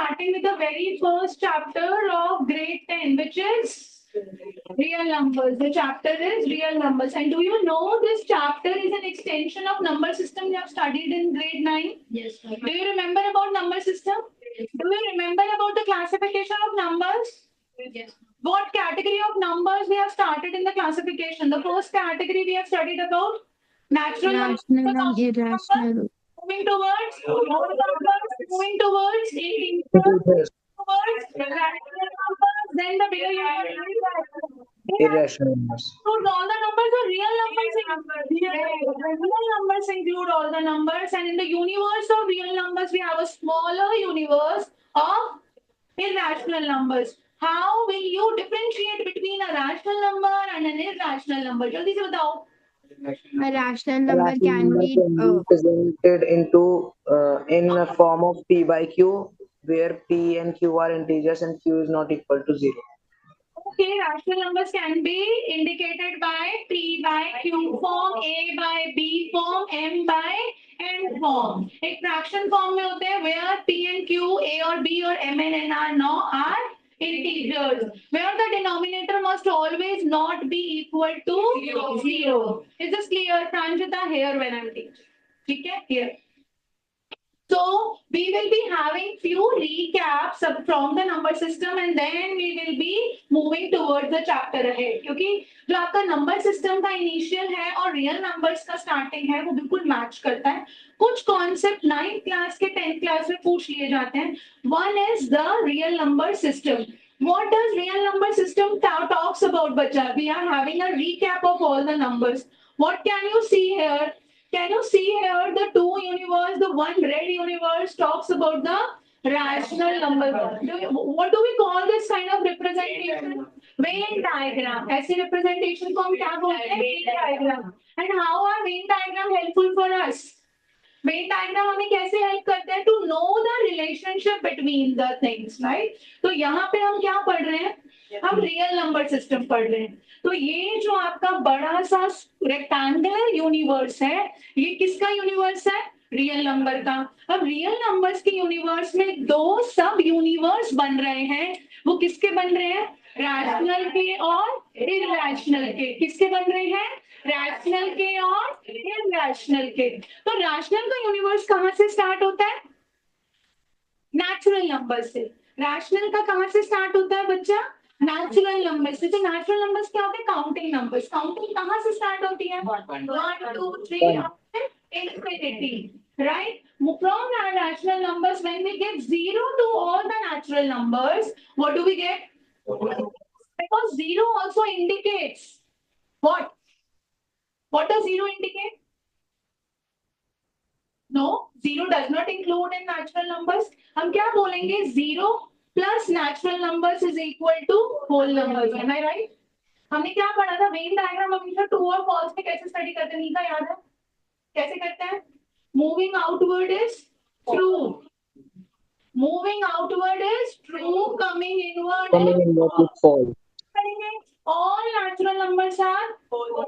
starting with the very first chapter of grade 10, which is real numbers. The chapter is real numbers. And do you know this chapter is an extension of number system you have studied in grade 9? Yes, sir. Do you remember about number system? Do you remember about the classification of numbers? Yes. What category of numbers we have started in the classification? The first category we have studied about natural numbers, Rational and irrational. moving towards whole numbers, moving towards integers, towards rational numbers, then the bigger Irrational numbers. include all the numbers or real numbers? Real numbers include all the numbers, and in the universe of real numbers, we have a smaller universe of irrational numbers. How will you differentiate between a rational number and an irrational number? जल्दी से बताओ. A rational number Rational can number be can be presented into in a form of p by q, where p and q are integers and q is not equal to 0. Okay, rational numbers can be indicated by P by Q form, A by B form, M by N form. एक fraction form में होते हैं where P and Q, A or B or M and N are integers. Where the denominator must always not be equal to 0. Is this clear, Pranjita? Here when I'm teaching. ठीक है? Here. So we will be having few recaps from the number system and then we will be moving towards the chapter ahead. क्योंकि जो आपका number system का initial है और real numbers का starting है वो बिल्कुल match करता है. कुछ concept 9th class के 10th class में पूछ लिए जाते हैं. One is the real number system. What does real number system talks about, बच्चा? We are having a recap of all the numbers. What can you see here? Can you see here the two universe, the one red universe talks about the rational number. What do we call this kind of representation? Venn diagram. ऐसी representation को हम क्या बोलते हैं? Venn diagram. And how are Venn diagram helpful for us? Venn diagram हमें कैसे help करते हैं? To know the relationship between the things, right? तो यहाँ पे हम क्या पढ़ रहे हैं? हम रियल नंबर सिस्टम पढ़ रहे हैं. तो ये जो आपका बड़ा सा रेक्टेंगुलर यूनिवर्स है, ये किसका यूनिवर्स है? रियल नंबर का. अब रियल नंबर्स के यूनिवर्स में दो सब यूनिवर्स बन रहे हैं. वो किसके बन रहे हैं? रैशनल के और इरैशनल के. किसके बन रहे हैं? रैशनल के और इरैशनल के. तो रैशनल का यूनिवर्स कहाँ से स्टार्ट होता है? नेचुरल नंबर से. रैशनल का कहाँ से स्टार्ट होता है बच्चा? नेचुरल नंबर से. तो नेचुरल नंबर्स क्या होते हैं? Counting numbers. काउंटिंग कहाँ से स्टार्ट होती है? 1 2 3 infinity, right? From rational numbers, when we get 0 to all the natural numbers, what do we get? Because 0 also indicates what? What does 0 indicate? No, 0 does not include in natural numbers. हम क्या बोलेंगे? 0 plus natural numbers is equal to whole numbers. Am I right? हमने क्या पढ़ा था? Venn diagram हमेशा true और false में कैसे स्टडी करते हैं? नीका याद है? कैसे करते हैं? Moving outward is true. Moving outward is true. Coming inward Coming in what would fall. करेंगे. All natural numbers are whole.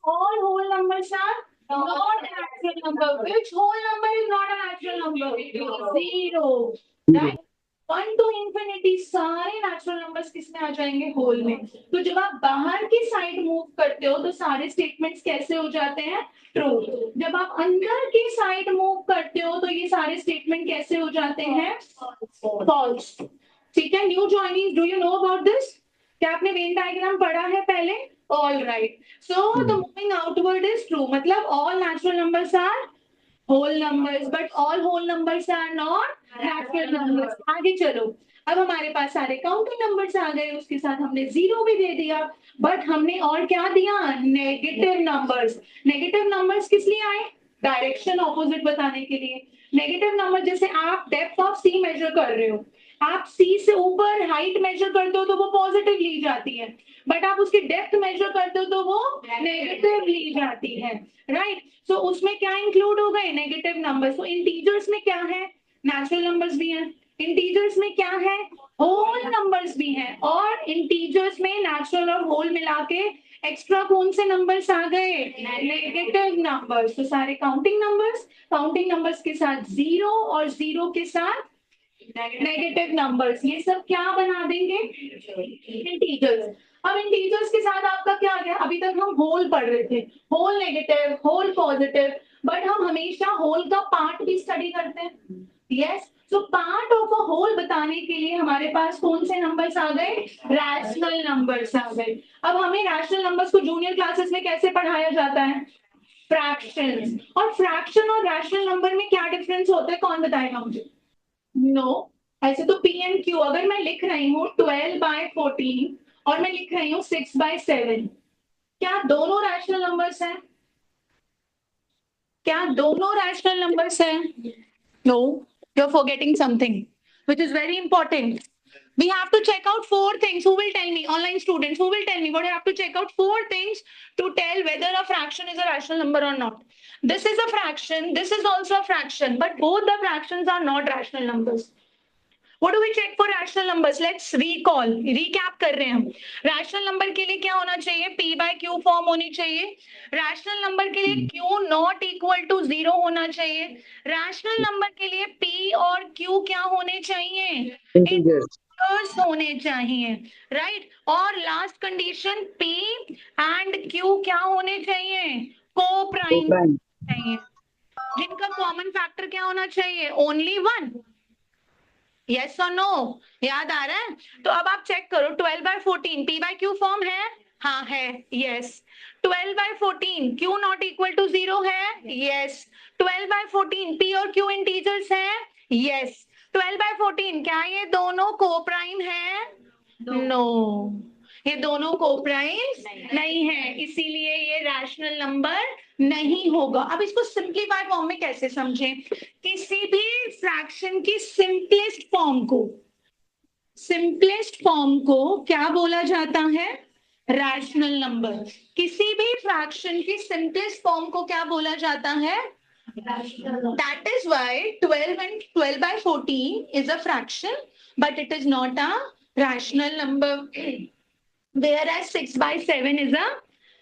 All whole numbers are not a natural number. Which whole number is not a natural number? 0. Right? 1 to infinity सारे natural numbers किसमें आ जाएंगे? Whole में. तो जब आप बाहर की साइड मूव करते हो तो सारे स्टेटमेंट्स कैसे हो जाते हैं? ट्रू. जब आप अंदर की साइड मूव करते हो तो ये सारे स्टेटमेंट कैसे हो जाते हैं? फॉल्स. ठीक है. New joinees, do you know about this? क्या आपने वेन डायग्राम पढ़ा है पहले? All right. So the moving outward is true. मतलब all natural numbers are whole numbers, but all whole numbers are not natural numbers. आगे चलो. अब हमारे पास सारे काउंटिंग नंबर्स आ गए. उसके साथ हमने 0 भी दे दिया. बट हमने और क्या दिया? Negative numbers. नेगेटिव नंबर्स किस लिए आए? डायरेक्शन ऑपोजिट बताने के लिए. नेगेटिव नंबर जैसे आप डेप्थ ऑफ सी मेजर कर रहे हो, आप सी से ऊपर हाइट मेजर करते हो तो वो पॉजिटिव ली जाती है. बट आप उसकी डेप्थ मेजर करते हो तो वो नेगेटिव ली जाती है. राइट. सो उसमें क्या इंक्लूड हो गए? Negative numbers. तो इंटीजर्स में क्या है? नेचुरल नंबर्स भी हैं. इंटीजर्स में क्या है? होल नंबर्स भी हैं. और इंटीजर्स में नेचुरल और होल मिला के एक्स्ट्रा कौन से नंबर्स आ गए? Negative numbers. तो सारे काउंटिंग नंबर्स के साथ 0 और 0 के साथ नेगेटिव नंबर्स, ये सब क्या बना देंगे? इंटीजर्स। अब इंटीजर्स के साथ आपका क्या आ गया? अभी तक हम होल पढ़ रहे थे, whole negative, whole positive, but हम हमेशा होल का पार्ट भी स्टडी करते हैं। Yes, so part of a whole बताने के लिए हमारे पास कौन से नंबर्स आ गए? रैशनल नंबर्स आ गए। अब हमें रैशनल नंबर्स को जूनियर क्लासेस में कैसे पढ़ाया जाता है? फ्रैक्शंस। और फ्रैक्शन और रैशनल नंबर में क्या डिफरेंस होता है, कौन बताएगा मुझे? नो, ऐसे तो पी एंड क्यू अगर मैं लिख रही हूँ 12/14 और मैं लिख रही हूँ 6/7, क्या दोनों रैशनल नंबर्स हैं? क्या दोनों रैशनल नंबर्स हैं? No, you are forgetting something which is very important. We have to check out 4 things. Who will tell me? Online students, who will tell me what I have to check out? 4 things to tell whether a fraction is a rational number or not. This is a fraction, this is also a fraction, but both the fractions are not rational numbers. What do we check for rational numbers? Let's recall, recap कर रहे हैं हम. Rational number के लिए क्या होना चाहिए? P by Q form होनी चाहिए. Rational number के लिए Q not equal to 0 होना चाहिए. Rational number के लिए P और Q क्या होने चाहिए? Integers. Integers होने चाहिए, right? और last condition P and Q क्या होने चाहिए? Co-prime Co-prime. चाहिए. जिनका कॉमन फैक्टर क्या होना चाहिए? ओनली 1. यस और नो? याद आ रहा है? तो अब आप चेक करो 12/14 P by Q फॉर्म है? हाँ है, yes. 12/14 Q not equal to 0 है? यस। 12/14 P और Q इंटीजर्स है? यस। 12/14 क्या ये दोनों कोप्राइम है? नो, ये दोनों कोप्राइम नहीं है, इसीलिए ये रैशनल नंबर नहीं होगा। अब इसको सिंप्लीफाइड फॉर्म में कैसे समझें? किसी भी फ्रैक्शन की सिंपलेस्ट फॉर्म को क्या बोला जाता है? Rational number. किसी भी फ्रैक्शन की सिंपलेस्ट फॉर्म को क्या बोला जाता है? That is why 12/14 is a fraction, but it is not a rational number. Whereas 6/7 is a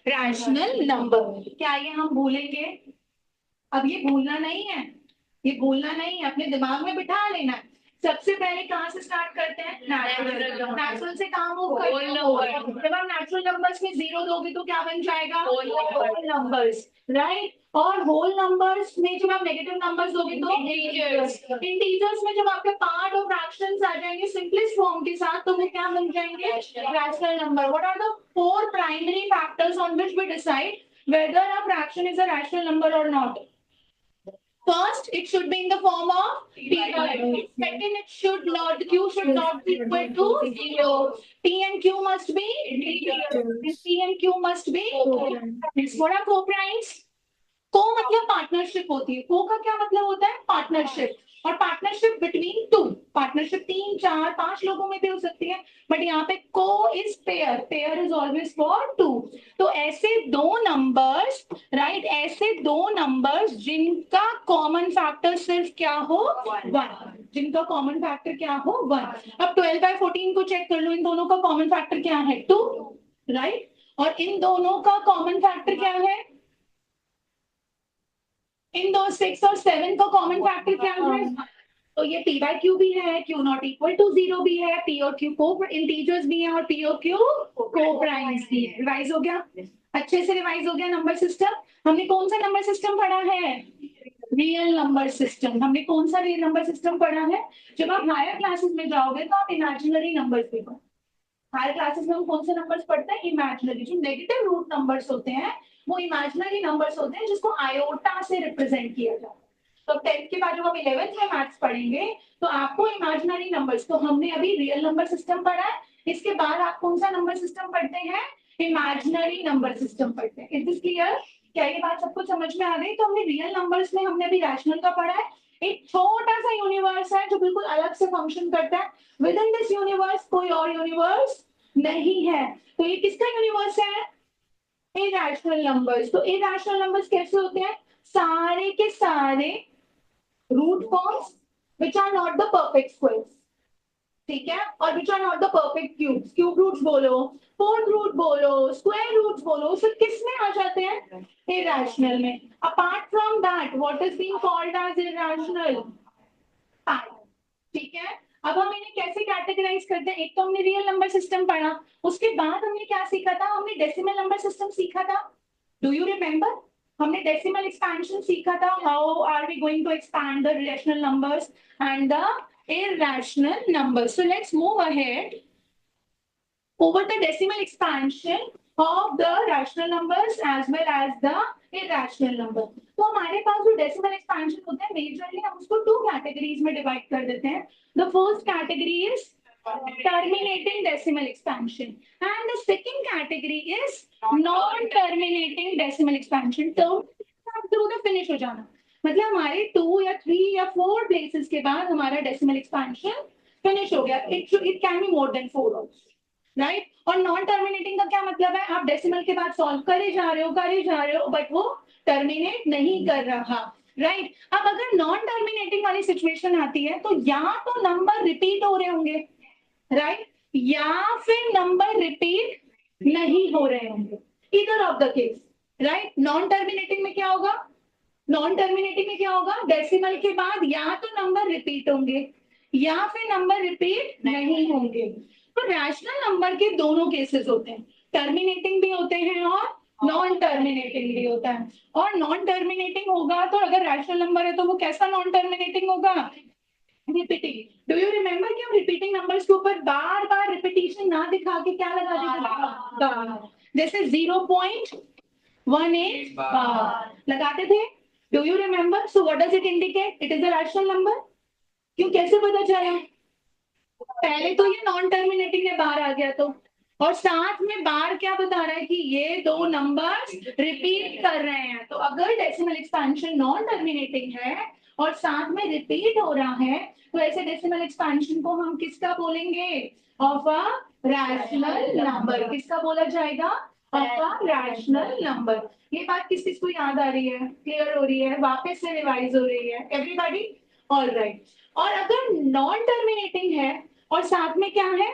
rational number. क्या ये हम भूलेंगे? अब ये भूलना नहीं है, ये भूलना नहीं है, अपने दिमाग में बिठा लेना है। सबसे पहले कहाँ से स्टार्ट करते हैं? नेचुरल से कहाँ मूव करते हैं? जब आप नेचुरल नंबर्स में 0 दोगे तो क्या बन जाएगा? Whole numbers, right? और होल नंबर्स में जब आप नेगेटिव नंबर्स दोगे तो इंटीजर्स में जब आपके पार्ट और फ्रैक्शंस आ जाएंगे सिंपलेस्ट फॉर्म के साथ तो वो क्या बन जाएंगे? Rational number. What are the 4 primary factors on which we decide whether a fraction is a rational number or not? First, it should be in the form of P by Q. Second, it should not, Q should not be equal to 0. P and Q must be integers. P and Q must be co-primes. What are co-primes? को मतलब partnership होती है. को का क्या मतलब होता है? पार्टनरशिप. और पार्टनरशिप बिटवीन 2. पार्टनरशिप 3, 4, 5 लोगों में भी हो सकती है, बट यहाँ पे को is pair. Pair is always for 2. तो ऐसे दो नंबर्स, राइट, ऐसे दो नंबर्स जिनका कॉमन फैक्टर सिर्फ क्या हो? 1. जिनका कॉमन फैक्टर क्या हो? 1. अब 12/14 को चेक कर लो, इन दोनों का कॉमन फैक्टर क्या है? 2, राइट? और इन दोनों का कॉमन फैक्टर क्या है? इन दो 6 और 7 का कॉमन फैक्टर क्या है? तो ये P by Q भी है, Q नॉट इक्वल टू 0 भी है, P और Q को इंटीजर्स भी है और P और Q को प्राइम्स भी है. रिवाइज हो गया? अच्छे से रिवाइज हो गया नंबर सिस्टम. हमने कौन सा नंबर सिस्टम पढ़ा है? Real number system. हमने कौन सा रियल नंबर सिस्टम पढ़ा है? जब आप हायर क्लासेस में जाओगे तो आप इमेजिनरी नंबर्स भी पढ़ो. हायर क्लासेस में हम कौन से नंबर्स पढ़ते हैं? इमेजिनरी. जो नेगेटिव रूट नंबर्स होते हैं वो इमेजिनरी नंबर्स होते हैं जिसको आयोटा से रिप्रेजेंट किया जाता है. तो 10th के बाद जब हम 11th में मैथ्स पढ़ेंगे तो आपको इमेजिनरी नंबर्स, तो हमने अभी रियल नंबर सिस्टम पढ़ा है, इसके बाद आप कौन सा नंबर सिस्टम पढ़ते हैं? इमेजिनरी नंबर सिस्टम पढ़ते हैं. Is this clear? क्या ये बात सबको समझ में आ गई? तो हमने रियल नंबर्स में हमने अभी रैशनल का पढ़ा है. एक छोटा सा यूनिवर्स है जो बिल्कुल अलग से फंक्शन करता है. विद इन दिस यूनिवर्स कोई और यूनिवर्स नहीं है. तो ये किसका यूनिवर्स है? Irrational numbers. तो इरैशनल नंबर्स कैसे होते हैं? सारे के सारे root forms which are not the perfect squares. ठीक है? और which are not the perfect cubes. Cube roots बोलो, फोर्थ रूट बोलो, स्क्वायर रूट्स बोलो, सब किस में आ जाते हैं? इरैशनल में. Apart from that what is being called as irrational? ठीक है? कैटेगराइज करते हैं? एक तो हमने रियल नंबर सिस्टम पढ़ा, उसके बाद हमने क्या सीखा था? हमने डेसिमल नंबर सिस्टम सीखा था. Do you remember? हमने डेसिमल एक्सपेंशन सीखा था. How are we going to expand the rational numbers and the irrational numbers. So let's move ahead over the decimal expansion of the rational numbers as well as the irrational number. तो हमारे पास जो decimal expansion होते हैं majorly हम उसको two categories में divide कर देते हैं. The first category is terminating decimal expansion and the second category is non-terminating decimal expansion. Term through the finish हो जाना, मतलब हमारे 2 या 3 या 4 प्लेसेस के बाद हमारा डेसिमल एक्सपेंशन फिनिश हो गया. It can be more than 4 also, right. और नॉन टर्मिनेटिंग का क्या मतलब है? आप डेसिमल के बाद सॉल्व करे जा रहे हो बट वो टर्मिनेट नहीं कर रहा, राइट. अब अगर नॉन टर्मिनेटिंग वाली सिचुएशन आती है तो या तो नंबर रिपीट हो रहे होंगे, राइट, या फिर नंबर रिपीट नहीं हो रहे होंगे. Either of the case, right. Non terminating में क्या होगा? नॉन टर्मिनेटिंग में क्या होगा? डेसिमल के बाद या तो नंबर रिपीट होंगे या फिर नंबर रिपीट नहीं होंगे. तो रैशनल नंबर के दोनों केसेस होते हैं, टर्मिनेटिंग भी होते हैं और नॉन टर्मिनेटिंग भी होता है. और नॉन टर्मिनेटिंग होगा तो अगर रैशनल नंबर है तो वो कैसा नॉन टर्मिनेटिंग होगा? रिपीटिंग. डू यू रिमेम्बर कि हम रिपीटिंग नंबर्स के ऊपर बार बार रिपीटिशन ना दिखा के क्या लगा देते थे? जैसे 0.18 बार लगाते थे. Do you remember? So what does it indicate? It is a rational number. क्यों, कैसे पता चला? पहले तो ये नॉन टर्मिनेटिंग है, बाहर आ गया तो, और साथ में बार क्या बता रहा है कि ये दो नंबर्स रिपीट कर रहे हैं. तो अगर डेसिमल एक्सपेंशन नॉन टर्मिनेटिंग है और साथ में रिपीट हो रहा है तो ऐसे डेसिमल एक्सपेंशन को हम किसका बोलेंगे? Of a rational number. किसका बोला जाएगा? Of a rational number. ये बात किस किस को याद आ रही है? क्लियर हो रही है? वापस से रिवाइज हो रही है? एवरीबॉडी? All right. और अगर नॉन टर्मिनेटिंग है और साथ में क्या है?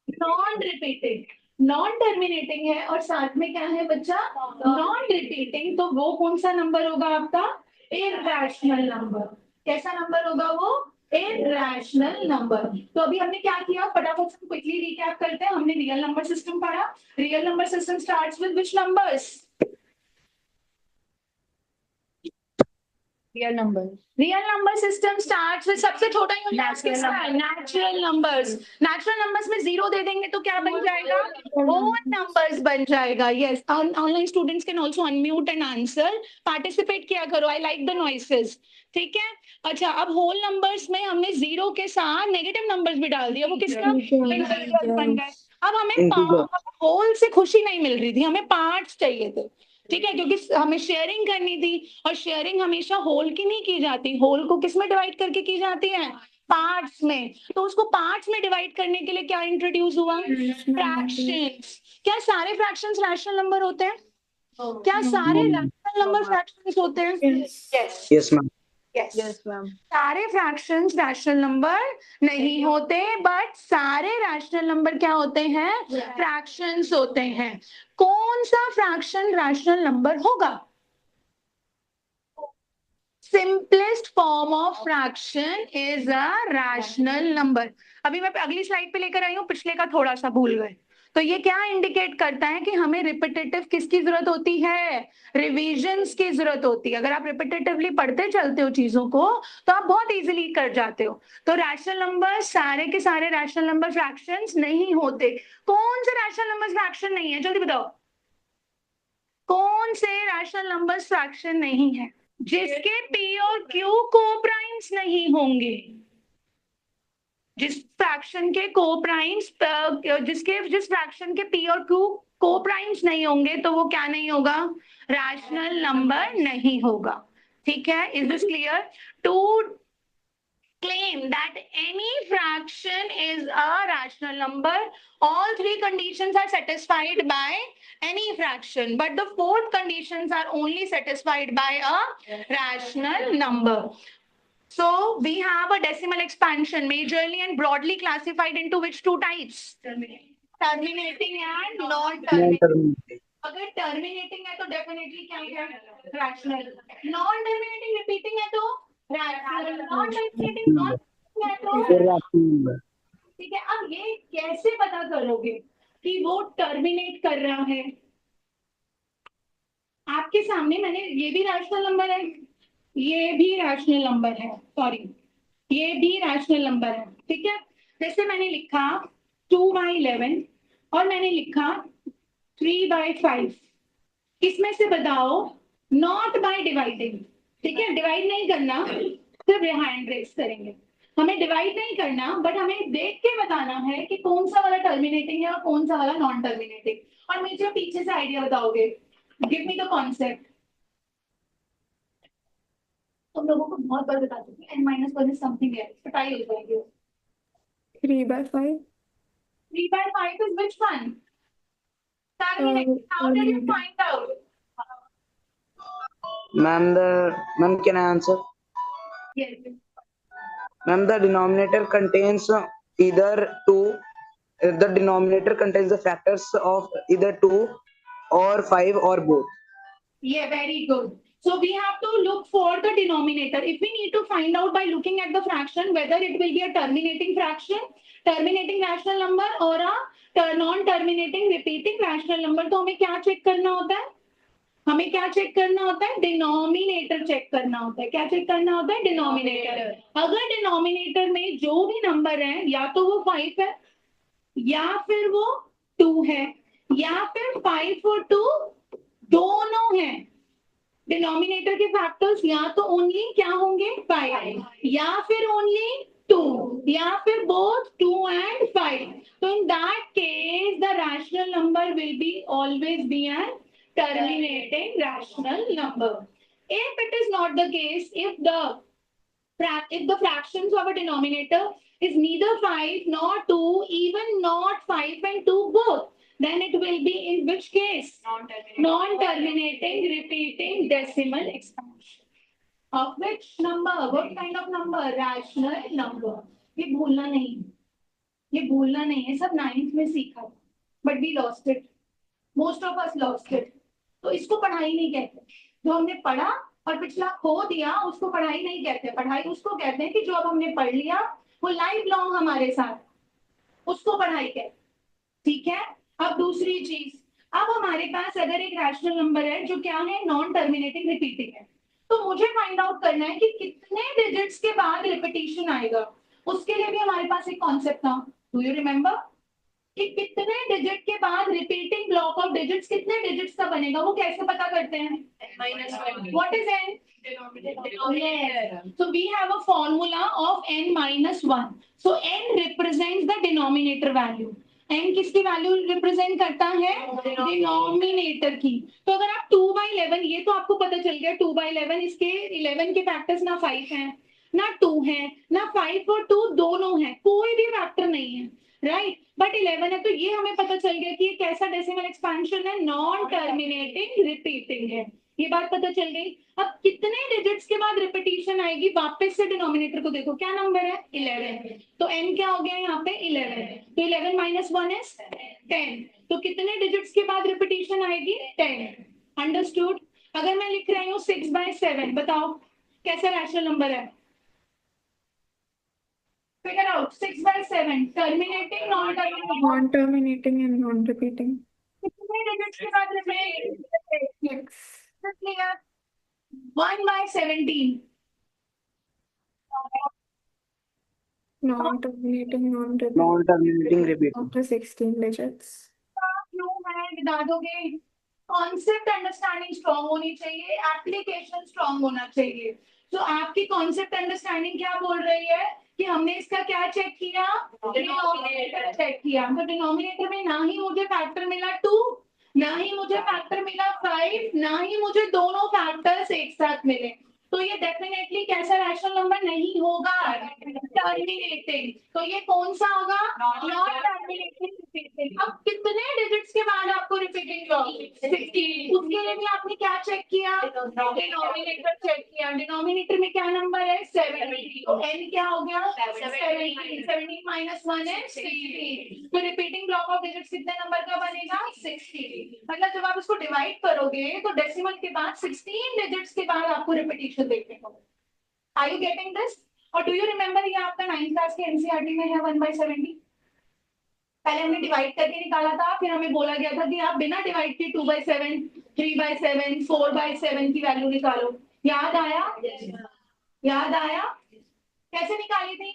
Non repeating. नॉन टर्मिनेटिंग है और साथ में क्या है बच्चा? Non repeating. तो वो कौन सा नंबर होगा आपका? Irrational number. कैसा नंबर होगा वो? Irrational number. तो अभी हमने क्या किया, फटाफट से क्विकली रिकैप करते हैं. हमने रियल नंबर सिस्टम पढ़ा. Real number system starts with which numbers? Real number. Real number system starts with सबसे छोटा यूनिट किसका है? Natural numbers. नेचुरल नंबर्स में 0 दे देंगे तो क्या बन जाएगा? होल नंबर्स बन जाएगा. Yes, online students can also unmute and answer. Participate किया करो. I like the noises. ठीक है. अच्छा, अब होल नंबर्स में हमने 0 के साथ नेगेटिव नंबर्स भी डाल दिया. वो किसका? इंटीजर्स बन गए. अब हमें होल से खुशी नहीं मिल रही थी, हमें पार्ट्स चाहिए थे. ठीक है, क्योंकि हमें शेयरिंग करनी थी और शेयरिंग हमेशा होल की नहीं की जाती. होल को किस में डिवाइड करके की जाती है? पार्ट्स में. तो उसको पार्ट्स में डिवाइड करने के लिए क्या इंट्रोड्यूस हुआ? फ्रैक्शंस. क्या सारे फ्रैक्शंस रैशनल नंबर होते हैं? क्या सारे रैशनल नंबर फ्रैक्शंस होते हैं? Yes. Yes, ma'am. Yes ma'am. सारे फ्रैक्शंस रैशनल नंबर नहीं होते, बट सारे रैशनल नंबर क्या होते हैं? फ्रैक्शंस होते हैं. कौन सा फ्रैक्शन रैशनल नंबर होगा? Simplest form of fraction is a rational number. अभी मैं अगली स्लाइड पे लेकर आई हूँ, पिछले का थोड़ा सा भूल गए. तो ये क्या इंडिकेट करता है कि हमें रिपीटेटिव किसकी जरूरत होती है? रिविजन्स की जरूरत होती है. अगर आप रिपीटेटिवली पढ़ते चलते हो चीजों को तो आप बहुत इजीली कर जाते हो. तो रैशनल नंबर, सारे के सारे रैशनल नंबर फ्रैक्शंस नहीं होते. कौन से रैशनल नंबर फ्रैक्शन नहीं है? जल्दी बताओ. कौन से रैशनल नंबर फ्रैक्शन नहीं है? जिसके P और Q को प्राइम्स नहीं होंगे. जिस फ्रैक्शन के को प्राइम्स जिस फ्रैक्शन के P और Q को प्राइम्स नहीं होंगे तो वो क्या नहीं होगा? रैशनल नंबर नहीं होगा. ठीक है. Is this clear? To claim that any fraction is a rational number, all three conditions are satisfied by any fraction, but the fourth conditions are only satisfied by a rational number. So we have a decimal expansion majorly and broadly classified into which two types? Terminating and non-terminating. Non-terminating. अगर terminating है तो definitely क्या है? Rational. Non terminating repeating है तो rational. Non terminating non है तो Irrational number. ठीक है, अब ये कैसे पता करोगे कि वो टर्मिनेट कर रहा है? आपके सामने मैंने, ये भी रैशनल नंबर है, ये भी रैशनल नंबर है, सॉरी ये भी रैशनल नंबर है, ठीक है। जैसे मैंने लिखा 2/11 और मैंने लिखा 3/5, इसमें से बताओ, नॉट बाय डिवाइडिंग, ठीक है, डिवाइड नहीं करना, सिर्फ हैंड रेस करेंगे, हमें डिवाइड नहीं करना, बट हमें देख के बताना है कि कौन सा वाला टर्मिनेटिंग है और कौन सा वाला नॉन टर्मिनेटिंग, और मुझे पीछे से आइडिया बताओगे, गिव मी द कॉन्सेप्ट। तुम लोगों को बहुत बार बता चुकी हूँ, n-1 इज समथिंग है, पिटाई हो जाएगी। 3/5. 3/5 is which one? Terminating. How did you find out? Ma'am, can I answer? Yes. Ma'am, the denominator contains either two. The denominator contains the factors of either 2 or 5 or both. Yeah, very good. So we have to look for the denominator. If we need to find out by looking at the fraction whether it will be a terminating fraction, terminating rational number or a non-terminating repeating rational number, तो हमें क्या check करना होता है? हमें क्या check करना होता है? डिनोमिनेटर चेक करना होता है। क्या चेक करना होता है? डिनोमिनेटर। अगर डिनोमिनेटर में जो भी नंबर है, या तो वो 5 है, या फिर वो 2 है, या फिर 5 और 2 दोनों हैं, डिनोमिनेटर के फैक्टर्स या तो ओनली क्या होंगे? 5, या फिर ओनली 2, या फिर बोथ 2 and 5, तो in that case the rational number will be always be an terminating rational number. If it is not the case, if the fractions of a denominator is neither 5 nor 2, even not 5 and 2 both, then it will be in which case? Non-terminating repeating decimal expansion. Of which number? What kind of number? Rational number. ये भूलना नहीं, ये भूलना नहीं है, सब 9th में सीखा, but we lost it. Most of us lost it. तो इसको पढ़ाई नहीं कहते, जो हमने पढ़ा और पिछला खो दिया उसको पढ़ाई नहीं कहते। पढ़ाई उसको कहते हैं कि जो अब हमने पढ़ लिया वो लाइफ लॉन्ग हमारे साथ, उसको पढ़ाई कहते, ठीक है। अब दूसरी चीज, अब हमारे पास अगर एक रैशनल नंबर है जो क्या है? नॉन टर्मिनेटिंग रिपीटिंग है, तो मुझे फाइंड आउट करना है कि कितने डिजिट्स के बाद रिपीटिशन आएगा। उसके लिए भी हमारे पास एक कॉन्सेप्ट था, डू यू रिमेम्बर? कि कितने डिजिट के बाद रिपीटिंग ब्लॉक ऑफ डिजिट्स कितने डिजिट्स का बनेगा, वो कैसे पता करते हैं? -1. What is n? Denominator. So we have a formula of n-1. So n represents the denominator value. n किसकी वैल्यू रिप्रेजेंट करता है? डिनोमिनेटर की। तो अगर आप 2/11, ये तो आपको पता चल गया 2/11, इसके 11 के फैक्टर्स ना 5 हैं ना 2 हैं ना 5 और 2 दोनों हैं, कोई भी फैक्टर नहीं है, राइट, बट 11 है, तो ये हमें पता चल गया कि ये कैसा डेसिमल एक्सपेंशन है? नॉन टर्मिनेटिंग रिपीटिंग है, ये बात पता चल गई। अब कितने डिजिट्स के बाद रिपीटिशन आएगी? वापस से डिनोमिनेटर को देखो, क्या नंबर है? 11, तो n क्या हो गया यहाँ पे? 11, तो 11 - 1 is 10, तो कितने डिजिट्स के बाद रिपीटिशन आएगी? 10, अंडरस्टूड। अगर मैं लिख रही हूँ 6/7, बताओ कैसा रैशनल नंबर है? Figure out 6/7 terminating, non-terminating. Non-terminating and non-repeating. कितने digits के साथ repeat? 6. Clear? 1/17. Non-terminating, non-repeating. Non-terminating repeat. After 16 digits. क्यों है बता दोगे? कॉन्सेप्ट अंडरस्टैंडिंग स्ट्रॉन्ग होनी चाहिए, एप्लीकेशन स्ट्रॉन्ग होना चाहिए। तो आपकी कॉन्सेप्ट अंडरस्टैंडिंग क्या बोल रही है कि हमने इसका क्या चेक किया? डिनोमिनेटर चेक किया। तो डिनोमिनेटर में ना ही मुझे फैक्टर मिला 2, ना ही मुझे फैक्टर मिला 5, ना ही मुझे दोनों फैक्टर्स एक साथ मिले, तो ये डेफिनेटली कैसा रैशनल नंबर नहीं होगा? टर्मिनेटिंग। तो ये कौन सा होगा? Non terminating repeating. अब कितने डिजिट्स के बाद आपको रिपीटिंग होगी? 16। उसके लिए भी आपने क्या चेक किया? डिनोमिनेटर चेक किया। डिनोमिनेटर में क्या नंबर है? 70, तो n क्या हो गया? 17, 17 - 1 है 16, तो रिपीटिंग ब्लॉक ऑफ डिजिट्स कितने नंबर का बनेगा? 16। मतलब जब आप इसको डिवाइड करोगे तो डेसिमल के बाद 16 डिजिट्स के बाद आपको रिपीटिशन देखने को। Are you getting this? और डू यू रिमेम्बर, ये आपका 9th क्लास के एनसीईआरटी में है 1/70। पहले हमने डिवाइड करके निकाला था, फिर हमें बोला गया था कि आप बिना डिवाइड के 2/7, 3/7, 4/7 की वैल्यू निकालो। याद आया? याद आया? कैसे निकाली थी?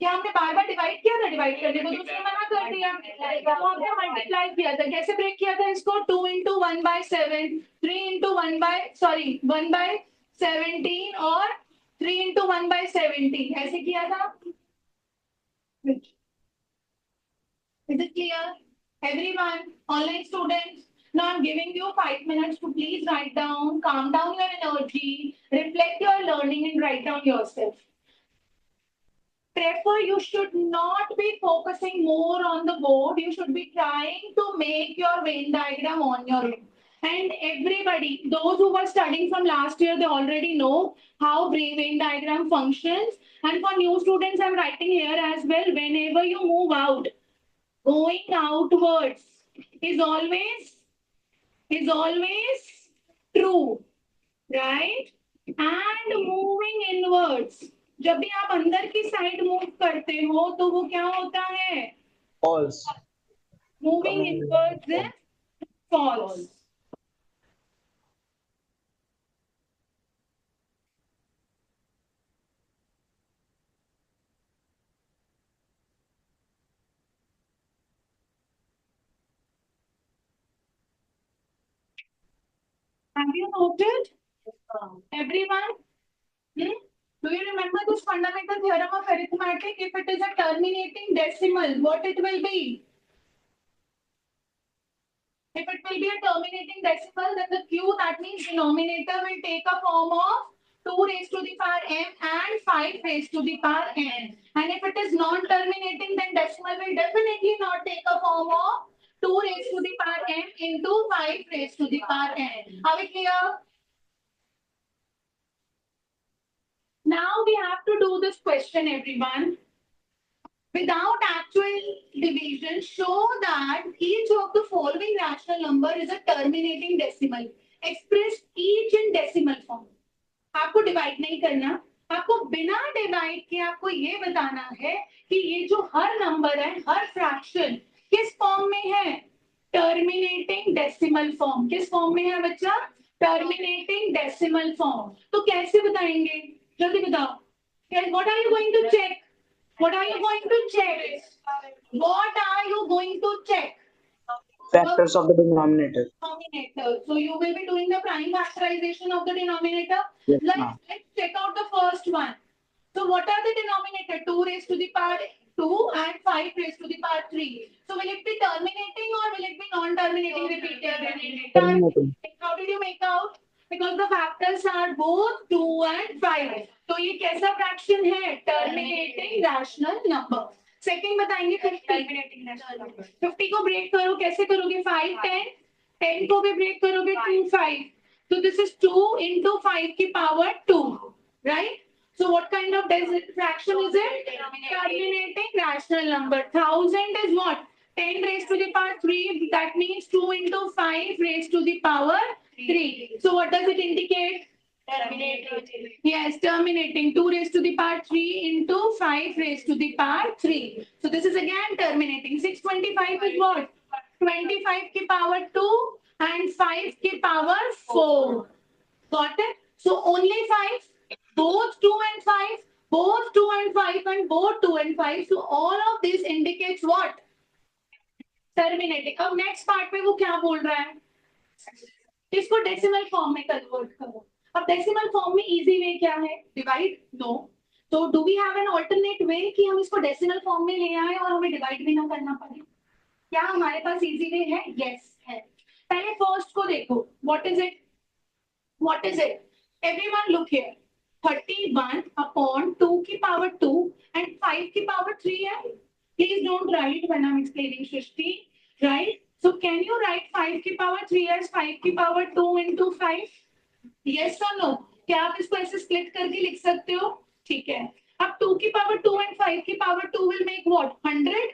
क्या हमने बार बार डिवाइड किया था? डिवाइड करने को तो उसने मना कर दिया, तो हमने मल्टीप्लाई किया था। कैसे ब्रेक किया था इसको? 2 into 1/7, 3 into 1/17 और 3 into 1/17 ऐसे किया था। Is it clear? Everyone, online students, now I'm giving you 5 minutes to please write down, calm down your energy, reflect your learning and write down yourself. Therefore, you should not be focusing more on the board. You should be trying to make your Venn diagram on your own. And everybody, those who were studying from last year, they already know how Venn diagram functions. And for new students, I'm writing here as well. Whenever you move out, going outwards is always true, right? And moving inwards, जब भी आप अंदर की side move करते हो तो वो क्या होता है? False. Moving inwards is false. Have you noted? Everyone? Do you remember this fundamental theorem of arithmetic? If it is a terminating decimal, what it will be? If it will be a terminating decimal, then the Q, that means denominator, will take a form of 2 raised to the power m and 5 raised to the power n. And if it is non-terminating, then decimal will definitely not take a form of 2 raised to the power m into 5 raised to the power n. Are we clear? Now we have to do this question, everyone. Without actual division, show that each of the following rational number is a terminating decimal. Express each in decimal form. आपको divide नहीं करना, आपको बिना divide के आपको ये बताना है कि ये जो हर नंबर है, हर फ्रैक्शन किस फॉर्म में है? Terminating decimal form. किस फॉर्म में है बच्चा? Terminating decimal form. तो कैसे बताएंगे? जल्दी बताओ. What are you going to check? What are you going to check? What are you going to check? Factors of the denominator. Denominator. So you will be doing the prime factorization of the denominator. Yes, Let's ma'am. check out the first one. So what are the denominator? 2 raised to the power 2 and 5 raised to the power 3. So will it be terminating or will it be non-terminating repeated? Terminating. How did you make out? Because the factors are both 2 and 5. तो ये कैसा fraction है? Terminating rational number. Second बताएंगे 50. 50 को break करो, कैसे करोगे? 5, 10. 10 को भी ब्रेक करोगे 2, 5. So this is 2 into 5 की power 2, right? So what kind of fraction is it? Terminating rational number. 1000 is what? 10 raised to the power 3. That means 2 into 5 raised to the power 3. So what does it indicate? Terminating. Yes, terminating. 2 raised to the power 3 into 5 raised to the power 3. So this is again terminating. 625 is what? 25 की power 2 and 5 की power 4. Got it? So only 5. Both 2 and 5. Both 2 and 5 and both 2 and 5. So all of this indicates what? Terminating. अब next part में वो क्या बोल रहा है? इसको डेसिमल फॉर्म में कन्वर्ट करो. अब डेसिमल फॉर्म में इजी वे क्या है? डिवाइड. नो. तो do we have an alternate way कि हम इसको डेसिमल फॉर्म में ले आए और हमें डिवाइड भी ना करना पड़े? क्या हमारे पास इजी वे है? यस है. पहले फर्स्ट को देखो. What is it? What is it? Everyone look here. 31 upon 2 की पावर 2 and 5 की पावर 3 है. Please don't write when I'm explaining, Shrishti. Right? So can you write 5 की power 3 as 5 की power 2 into 5? Yes or no? क्या आप इसको ऐसे split करके लिख सकते हो? ठीक है. अब 2 की power 2 and 5 की power 2 will make what? 100?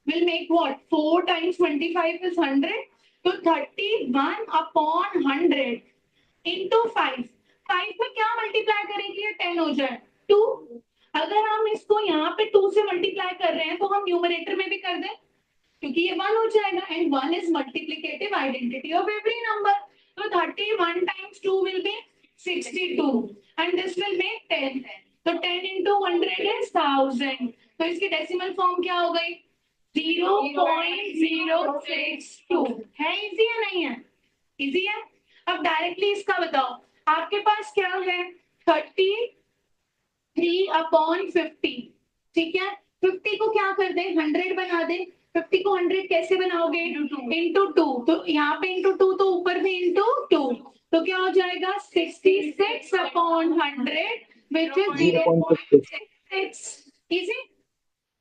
Will make what? 4 times 25 is 100. So 31 upon 100 into 5. 5 में क्या मल्टीप्लाई करेंगे? ये 10 हो जाए. 2. अगर हम इसको यहाँ पे 2 से मल्टीप्लाई कर रहे हैं तो हम न्यूमरेटर में भी कर दें. क्योंकि ये 1 हो जाएगा and 1 is multiplicative identity of every number. So 31 times 2 will be 62 and this will make 10. तो 10 into 100 is 1000. तो इसकी डेसिमल फॉर्म क्या हो गई? 0.062. है इजी या नहीं है? इजी है. अब डायरेक्टली इसका बताओ. आपके पास क्या है? 33/50. ठीक है. 50 को क्या कर दे? 100 बना दे. 50 को 100 कैसे बनाओगे? इंटू 2. तो यहाँ पे इंटू 2 तो ऊपर भी इंटू 2. तो क्या हो जाएगा? 66/100 which is 0.66. इजी.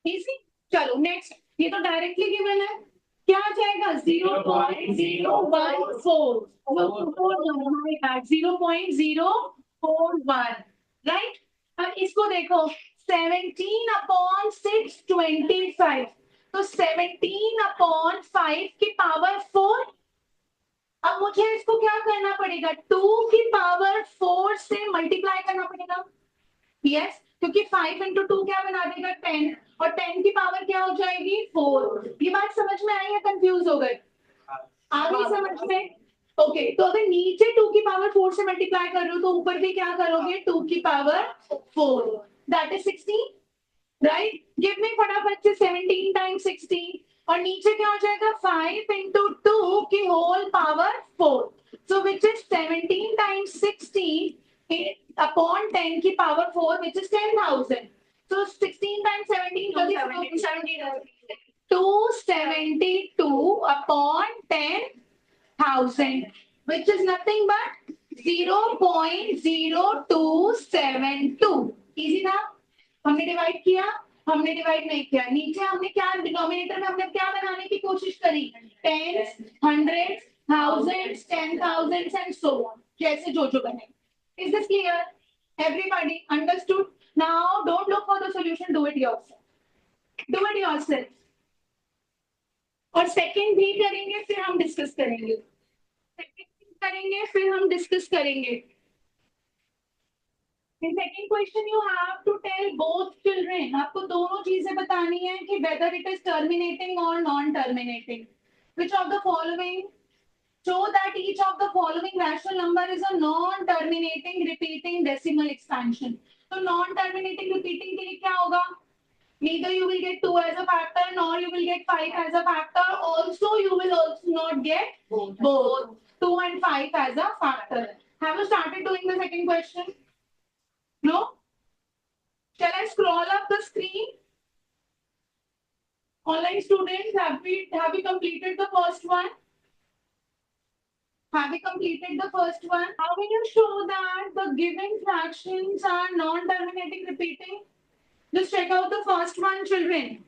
इजी. चलो नेक्स्ट. ये तो डायरेक्टली गिवन है. क्या आ जाएगा? 0.014. 0.041. राइट. अब इसको देखो. 17/625. तो 17/5 की पावर 4. अब मुझे इसको क्या करना पड़ेगा? 2 की पावर 4 से मल्टीप्लाई करना पड़ेगा. यस. क्योंकि 5 into 2 क्या बना देगा? 10. और 10 की पावर क्या हो जाएगी? 4. ये बात समझ में आई या कंफ्यूज हो गए? आ गई समझ में? ओके. तो अगर नीचे 2 की पावर 4 से मल्टीप्लाई कर रहे हो तो ऊपर भी क्या करोगे? 2 की power 4. That is 16. Right. Give me फटाफट से 17 times 16. और नीचे क्या हो जाएगा? 5 into 2 की whole power 4. So which is 17 times 16 upon 10 की power 4 which is 10,000. So 16 times 17 272 upon 10,000 which is nothing but 0.0272. Easy था. हमने डिवाइड किया. हमने डिवाइड नहीं किया. नीचे हमने क्या डिनोमिनेटर में हमने क्या बनाने की कोशिश करी? Tens, hundreds, thousands, 10,000s and so on. जैसे जो बने. Is this clear? Everybody understood? Now don't look for the solution, do it yourself. Do it yourself. और सेकंड भी करेंगे फिर हम डिस्कस करेंगे. सेकंड करेंगे फिर हम डिस्कस करेंगे. In second question you have to tell both children. आपको दोनों चीजें बतानी है कि whether it is terminating or non-terminating. Which of the following? Show that each of the following rational number is a non-terminating repeating decimal expansion. तो non-terminating repeating के लिए क्या होगा? Neither you will get 2 as a factor nor you will get 5 as a factor. Also you will also not get both 2 and 5 as a factor. Have you started doing the second question? No? Shall I scroll up the screen? Online students, have we completed the first one? Have we completed the first one? How will you show that the given fractions are non-terminating repeating? Just check out the first one, children.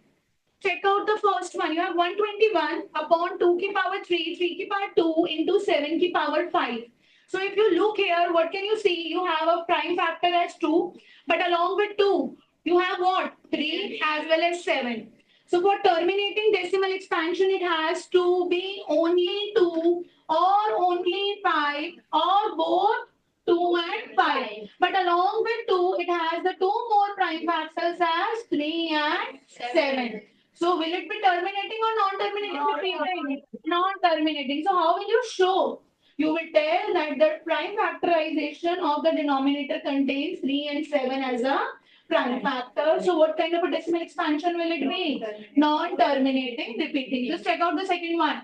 Check out the first one. You have 121 upon 2 की power 3, 3 की power 2 into 7 की power 5. So if you look here, what can you see? You have a prime factor as 2, but along with 2, you have what? 3 as well as 7. So for terminating decimal expansion, it has to be only 2 or only 5 or both 2 and 5. But along with 2, it has the 2 more prime factors as 3 and 7. So will it be terminating or non-terminating? Non-terminating. So how will you show? You will tell that the prime factorization of the denominator contains 3 and 7 as a prime factor. So what kind of a decimal expansion will it be? Non-terminating repeating. Just check out the second one.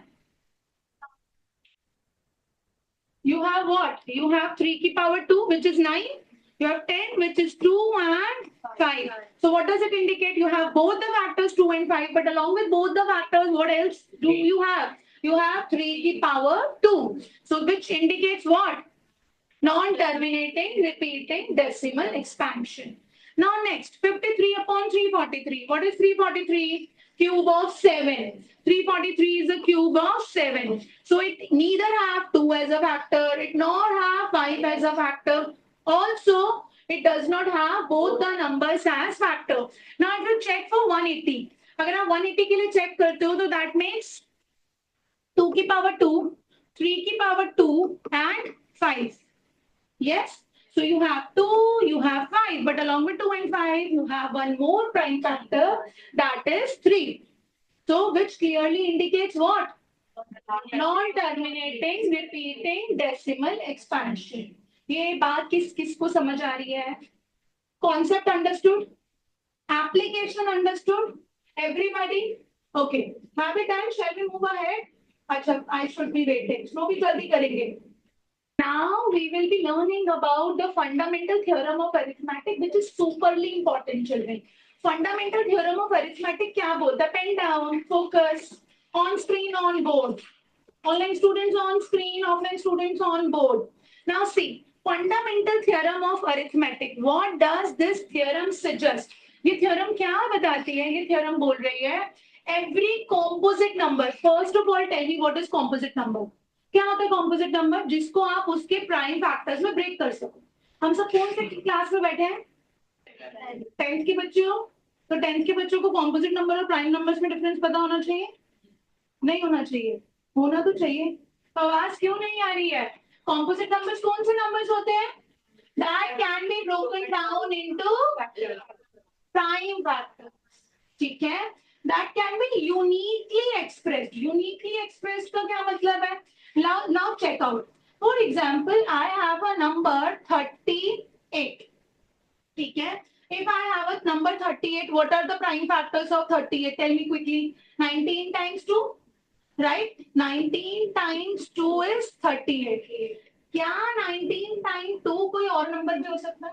You have what? You have 3 की power 2 which is 9. You have 10 which is 2 and 5. So what does it indicate? You have both the factors 2 and 5, but along with both the factors, what else do you have? You have 3 की power 2. So which indicates what? Non-terminating repeating decimal expansion. Now next, 53 upon 343. What is 343? Cube of 7. 343 is a cube of 7. So it neither have 2 as a factor, it nor have 5 as a factor. Also, it does not have both the numbers as factor. Now if you check for 180, अगर आप 180 के लिए check करते हो तो that means 2 की power 2, 3 की power 2 and 5. Yes? So you have 2, you have 5, but along with 2 and 5, you have one more prime factor, that is 3. So which clearly indicates what? Non-terminating repeating decimal expansion. ये बात किस किस को समझ आ रही है? Concept understood? Application understood? Everybody? Okay. Have it done? Shall we move ahead? अच्छा, I should be waiting. So भी जल्दी करेंगे. Now we will be learning about the fundamental theorem of arithmetic, which is superly important, children. Fundamental theorem of arithmetic क्या बोलता है? Pen down, focus, on screen, on board. Online students on screen, offline students on board. Now see, fundamental theorem of arithmetic. What does this theorem suggest? ये theorem क्या बताती है? ये theorem बोल रही है every composite number. First of all, tell me what is composite number. क्या होता है composite number? जिसको आप उसके prime factors में break कर सको. हम सब कौन से क्लास में बैठे हैं? 10th के बच्चे हो? तो 10th के बच्चों को composite number और prime numbers में difference पता होना चाहिए? नहीं होना चाहिए. होना तो चाहिए. तो आवाज क्यों नहीं आ रही है? Composite numbers कौन से numbers होते हैं? That can be broken down into prime factors. ठीक है? That can be uniquely expressed. Uniquely expressed का क्या मतलब है? Now check out. For example, I have a number 38. ठीक है? If I have a number 38, what are the prime factors of 38? Tell me quickly. 19 times 2, right? 19 times 2 is 38. क्या 19 times 2 कोई और number भी हो सकता है?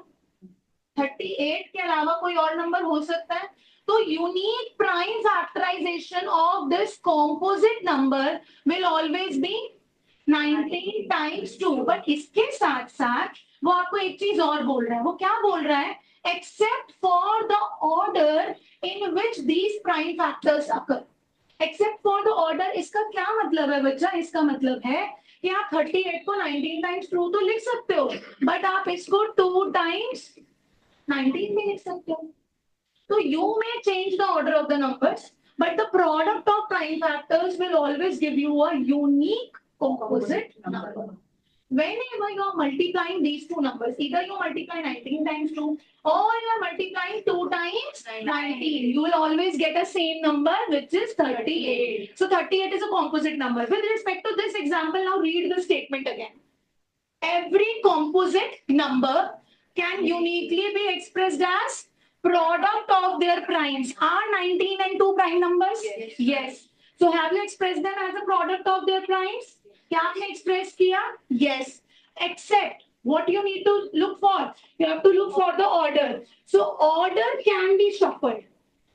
38 के अलावा कोई और नंबर हो सकता है? तो unique prime factorization of this composite number will always be 19 times 2. But इसके साथ साथ वो आपको एक चीज और बोल रहा है. वो क्या बोल रहा है? Except for the order in which these prime factors occur. Except for the order, इसका क्या मतलब है बच्चा? इसका मतलब है कि आप 38 को 19 times 2 तो लिख सकते हो, but आप इसको 2 times 19 भी लिख सकते हो. So you may change the order of the numbers, but the product of prime factors will always give you a unique composite number. Whenever you are multiplying these two numbers, either you multiply 19 times 2 or you are multiplying 2 times 19, you will always get a same number, which is 38. So 38 is a composite number. With respect to this example, now read the statement again. Every composite number can uniquely be expressed as product of their primes. Are 19 and 2 prime numbers? Yes. So have you expressed them as a product of their primes? क्या आपने express किया? Yes. Except what you need to look for? You have to look for the order. So order can be shuffled,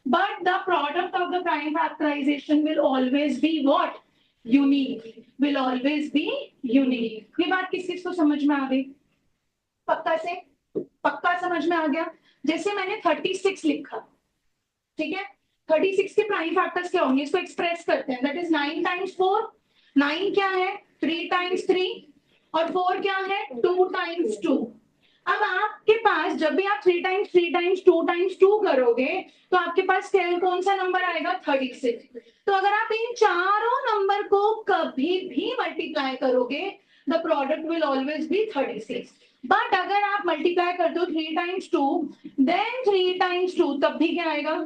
but the product of the prime factorization will always be what? Unique. Will always be unique. ये बात किस किस को समझ में आ गई? पक्का से? पक्का समझ में आ गया? जैसे मैंने 36 लिखा, ठीक है? 36 के प्राइम फैक्टर्स क्या होंगे? इसको एक्सप्रेस करते हैं. That is 9 times 4. 9 क्या है? 3 times 3. और 4 क्या है? 2 times 2. अब आपके पास जब भी आप 3 times 3 times 2 times 2 करोगे तो आपके पास कौन सा नंबर आएगा? 36. तो अगर आप इन चारों नंबर को कभी भी मल्टीप्लाई करोगे, the product will always be 36. But अगर आप मल्टीप्लाई करते हो 3 times 2, देन 3 times 2, तब भी क्या आएगा?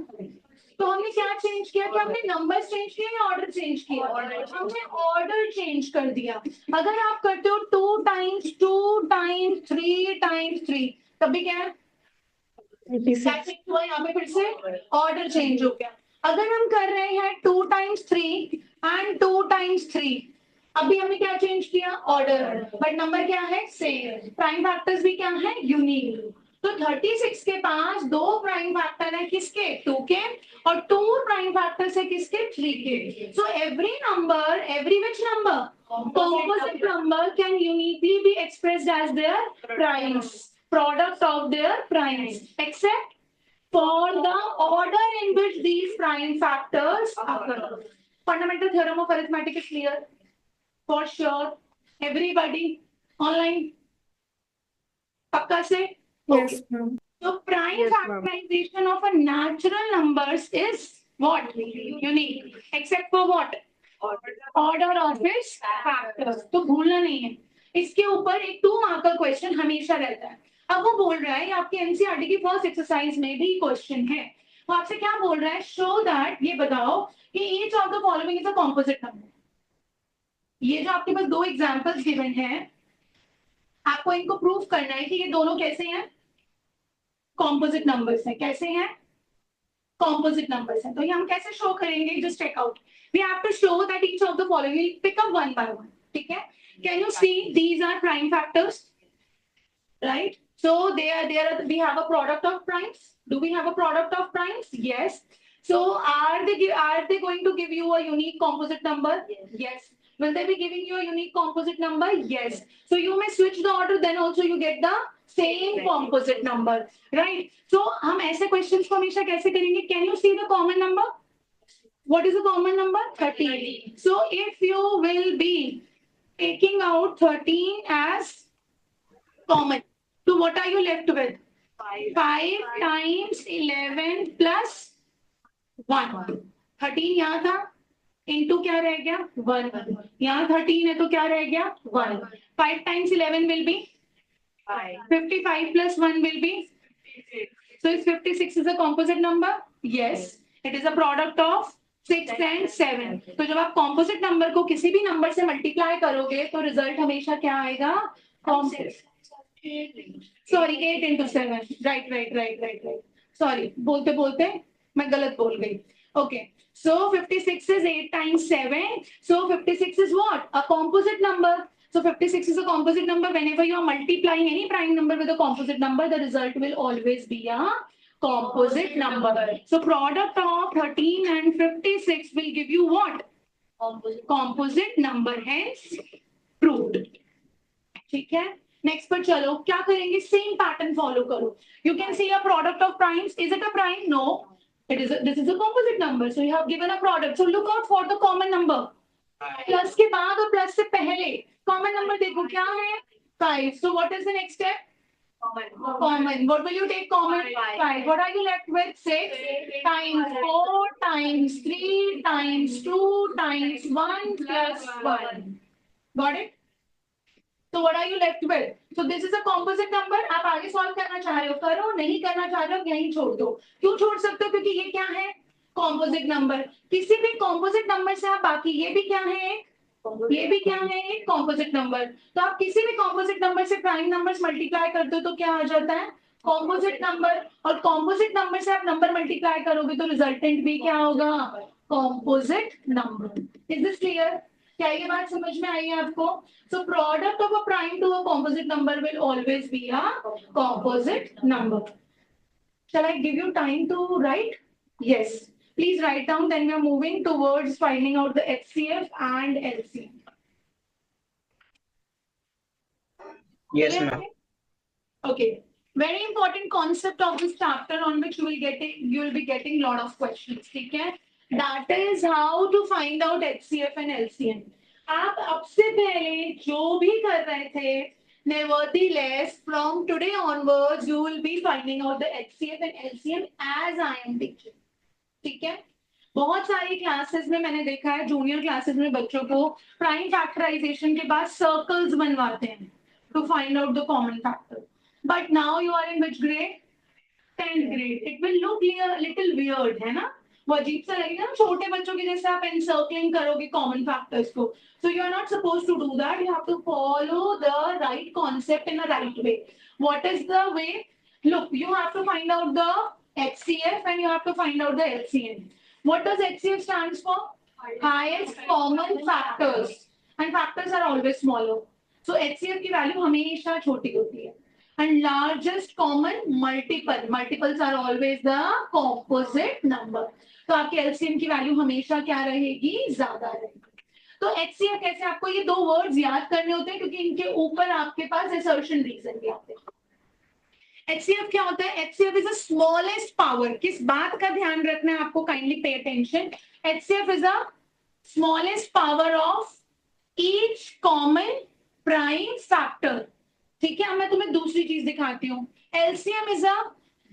तो हमने क्या चेंज किया? कि हमने नंबर्स चेंज किया या ऑर्डर चेंज किया? हमने ऑर्डर चेंज कर दिया. अगर आप करते हो 2 times 2 times 3 times 3, तब भी क्या है? क्या चेंज हुआ यहाँ पे? फिर से ऑर्डर चेंज हो गया. अगर हम कर रहे हैं 2 times 3 and 2 times 3, अभी हमने क्या चेंज किया? ऑर्डर. बट नंबर क्या है? सेम. प्राइम फैक्टर्स भी क्या है? यूनिक. तो 36 के पास 2 प्राइम फैक्टर है किसके? 2 के. और 2 प्राइम फैक्टर्स है किसके? 3 के. So every number, every which number? Composite number can uniquely be expressed as their primes, product of their primes, except for the order in which these prime factors occur. Fundamental theorem of arithmetic is clear? For sure. Everybody online? Pakka se? Yes, ma'am. So prime Yes, ma'am. factorization of a natural numbers is what? Unique. Except for what? Order of its factors. तो भूलना नहीं है. इसके ऊपर एक 2 mark का question हमेशा रहता है. अब वो बोल रहा है आपके एनसीईआरटी की फर्स्ट एक्सरसाइज में भी क्वेश्चन है. वो आपसे क्या बोल रहा है, शो दैट, ये बताओ कि each of the following is a composite number. ये जो आपके पास दो एग्जांपल्स गिवन हैं, आपको इनको प्रूव करना है कि ये दोनों कैसे हैं, कॉम्पोजिट नंबर्स हैं। कैसे हैं, कॉम्पोजिट नंबर्स हैं। तो ये हम कैसे शो करेंगे, just check out, we have to show that each of the following, pick up one by one, ठीक है। Can you see these are prime factors, right? So we have a product of primes. Do we have a product of primes? Yes. So are they going to give you a unique composite number? Yes. Will they be giving you a unique composite number? Yes. So you may switch the order, then also you get the same composite number, right? So हम ऐसे questions को हमेशा कैसे करेंगे? Can you see the common number? What is the common number? 13. So if you will be taking out 13 as common, so what are you left with? 5 times 11 plus 1. 13 यहाँ था, into क्या रह गया, 1. यहाँ 13 है तो क्या रह गया, 1. 5 times 11 will be 55 plus 1 will be, so is 56 is a composite number? Yes, it is a product of 6 and 7. तो जब आप composite number को किसी भी number से multiply करोगे तो result हमेशा क्या आएगा, सॉरी 8 into 7, right. Sorry, बोलते बोलते मैं गलत बोल गई. Okay, so 56 is 8 times 7. So 56 is what? A composite number. So 56 is a composite number. Whenever you are multiplying any prime number with a composite number, the result will always be a composite number. So product of 13 and 56 will give you what? Composite number. Hence proved. ठीक है, next पर चलो, क्या करेंगे, same pattern follow करो. You can see a product of primes. Is it a prime? No, it is, this is a composite number. So you have given a product, so look out for the common number. Plus के बाद और plus से पहले common number देखो क्या है, 5. So what is the next step, common. What will you take common? 5. What are you left with? 6 times 4 times 3 times 2 times 1 plus 1. Got it? So what are you left with? So this is a composite number. आप आगे solve करना चाह रहे हो करो, नहीं करना चाह रहे हो यहीं छोड़ दो. क्यों छोड़ सकते हो? क्योंकि ये क्या है, composite number. किसी भी composite number से आप बाकी ये भी क्या है, ये भी क्या है, एक composite number. तो आप किसी भी composite number से prime numbers multiply करते हो तो क्या आ जाता है, composite number. और composite number से आप number multiply करोगे तो resultant भी क्या होगा, composite number. Is this clear? क्या ये बात समझ में आई है आपको? So product of a prime to a composite number will always be a composite number. Shall I give you time to write? Yes. Please write down. Then we are moving towards finding out the HCF and LCM. Yes, ma'am. Okay. Very important concept of this chapter on which you will be getting lot of questions. ठीक है? That is how to find out HCF and LCM. आप अब से पहले जो भी कर रहे थे, nevertheless from today onwards you will be finding out the HCF and LCM as I am teaching. ठीक है? बहुत सारी क्लासेस में मैंने देखा है, जूनियर क्लासेस में बच्चों को प्राइम फैक्टराइजेशन के बाद सर्कल्स बनवाते हैं to find out the common factor. But now you are in which grade? 10th grade. It will look a little weird, है ना? वो अजीब सा लगेगा ना, छोटे बच्चों की जैसे आप encircling करोगे common factors को. So you are not supposed to do that. You have to follow the right concept in a right way. What is the way? Look, you have to find out the HCF and you have to find out the LCM. What does HCF stands for? Highest common factors. And factors are always smaller. So HCF की value हमेशा छोटी होती है. And largest common multiple. Multiples are always the composite number. तो आपके LCM की value हमेशा क्या रहेगी, ज्यादा रहेगी. तो HCF कैसे, आपको ये दो वर्ड्स याद करने होते हैं क्योंकि इनके ऊपर आपके पास assertion reason भी आते हैं. HCF क्या होता है? HCF is the smallest power. किस बात का ध्यान रखना है आपको, kindly pay attention. HCF is the smallest power of each common prime factor. ठीक है, अब मैं तुम्हें दूसरी चीज दिखाती हूँ. LCM is the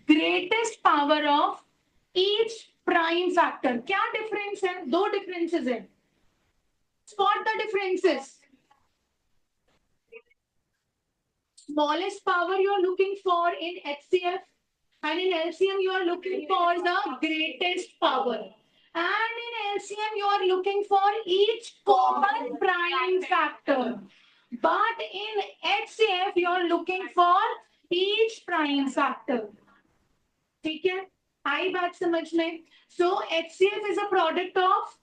greatest power of each prime factor. क्या डिफरेंस है? दो डिफरेंसेस है. Spot the differences. Smallest power you are looking for in HCF. And in LCM, you are looking for the greatest power. And in LCM, you are looking for each common prime factor. But in HCF, you are looking for each prime factor. ठीक है? आई बात समझ में? So HCF is a product of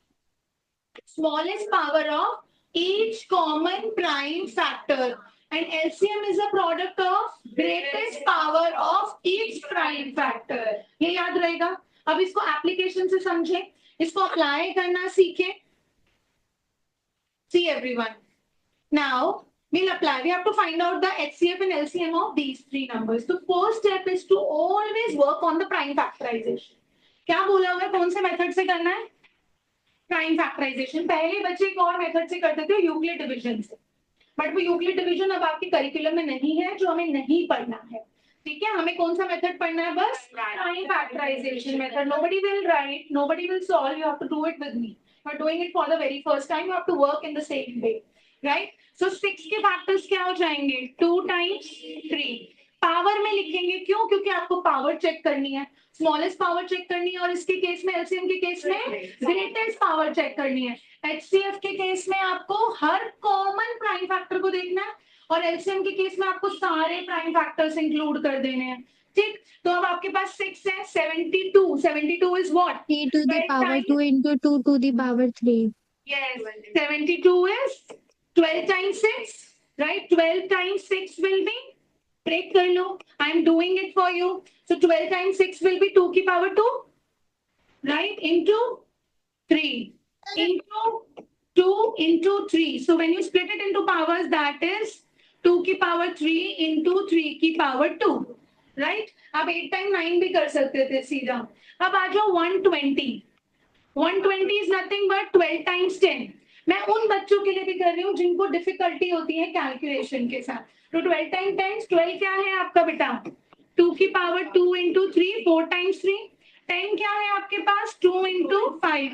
smallest power of each common prime factor. And LCM is a product of greatest power of each prime factor. ये याद रहेगा. अब इसको एप्लीकेशन से समझे, इसको अप्लाई करना सीखे. See everyone. Now we'll apply. We have to find out the HCF and LCM of these three numbers. The first step is to always work on the prime factorization. क्या बोला हुआ है? कौन से मेथड से करना है? Prime factorization. पहले बच्चे एक और मेथड से करते थे, यूक्लिड डिवीजन से. बट वो यूक्लिड डिवीजन अब आपके करिकुलम में नहीं है, जो हमें नहीं पढ़ना है. ठीक है, हमें कौन सा मेथड पढ़ना है? बस prime factorisation method. Nobody will write, nobody will solve, you have to do it with me. You are doing it for the very first time, you have to work in the same way, right? So 6 के factors क्या हो जाएंगे? 2 times 3. Power में लिखेंगे, क्यों? क्योंकि आपको power check करनी है, स्मॉलेस्ट पावर चेक करनी है, और इसके केस में एलसीएम के केस में ग्रेटेस्ट पावर चेक करनी है. एचसीएफ के केस में आपको हर कॉमन प्राइम फैक्टर को देखना है, और एलसीएम के केस में आपको सारे प्राइम फैक्टर्स इंक्लूड कर देने हैं. ठीक, तो अब आपके पास 6 है. 72. 72 is what? 3 to the power 2 into 2 to the power 3. Yes, 72 is 12 times 6, right? 12 times 6 will be, break kar lo, I am doing it for you. So 12 times 6 will be 2 ki power 2, right? Into 3, into 2 into 3. So when you split it into powers, that is 2 की power 3 into 3 की power 2, right? आप 8 times 9 भी कर सकते थे सीधा. अब आ जाओ 120. 120 is nothing but 12 times 10. मैं उन बच्चों के लिए भी कर रही हूँ जिनको डिफिकल्टी होती है कैलकुलेशन के साथ. तो 12 times 10, 12 क्या है आपका बेटा? 2 की पावर 2 into 3, 4 times 3. 10 क्या है आपके पास? 2 into 5.